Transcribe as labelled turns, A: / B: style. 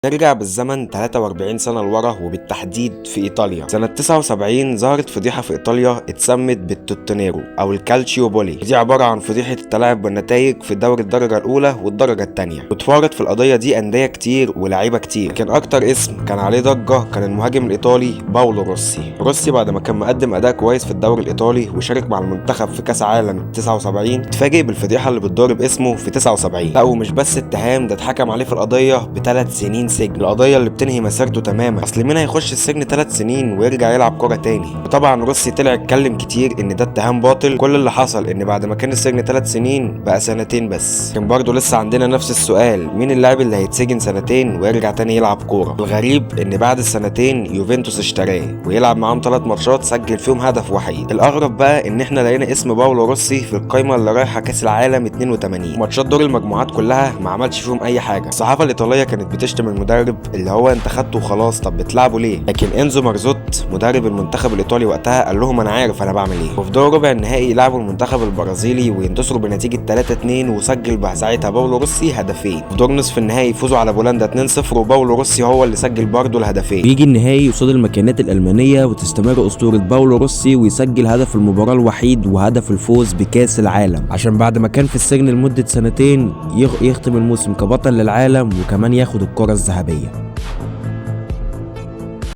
A: نرجع بالزمن 43 سنة لورا، وبالتحديد في إيطاليا. سنة 79 ظهرت فضيحة في إيطاليا اتسمت بالتوتونيرو أو الكالتشيو بولي. دي عبارة عن فضيحة التلاعب والنتائج في دوري الدرجة الأولى والدرجة الثانية. واتفرض في القضية دي أندية كتير ولاعيبة كتير، لكن أكتر اسم كان عليه ضجة كان المهاجم الإيطالي باولو روسي. بعد ما كان مقدم أداء كويس في الدوري الإيطالي وشارك مع المنتخب في كأس عالم 79، اتفاجئ بالفضيحة اللي بتدور باسمه في 79. لا ومش بس اتهام، ده اتحكم عليه في القضية ب3 سنين سجن. القضيه اللي بتنهي مسيرته تماما، اصل مين هيخش السجن 3 سنين ويرجع يلعب كوره تاني؟ وطبعا روسي طلع اتكلم كتير ان ده اتهام باطل. كل اللي حصل ان بعد ما كان السجن 3 سنين بقى 2 سنين بس. كان برضه لسه عندنا نفس السؤال، مين اللاعب اللي هيتسجن 2 سنين ويرجع تاني يلعب كوره؟ الغريب ان بعد ال2 يوفنتوس اشتراه ويلعب معاهم 3 ماتشات سجل فيهم هدف وحيد. الاغرب بقى ان احنا لقينا اسم باولو روسي في القائمه اللي رايحه كاس العالم 82. ماتشات دور المجموعات كلها ما عملش فيهم اي حاجه. الصحافه الايطاليه كانت بتشتم المدرب اللي هو انت خدته وخلاص، طب بتلعبه ليه؟ لكن انزو مارزوت مدرب المنتخب الايطالي وقتها قال لهم انا عارف انا بعمل ايه. وفي دور ربع النهائي يلعبوا المنتخب البرازيلي وينتصروا بنتيجه 3-2، وسجل ساعتها باولو روسي هدفين. في دور نصف النهائي يفوزوا على بولندا 2-0، وباولو روسي هو اللي سجل برضه الهدفين.
B: بيجي النهائي قصاد الماكينات الالمانيه وتستمر اسطوره باولو روسي ويسجل هدف المباراه الوحيد وهدف الفوز بكاس العالم، عشان بعد ما كان في السجن لمده 2 سنين يختم الموسم كبطل للعالم وكمان ياخد الكره الذهبيه.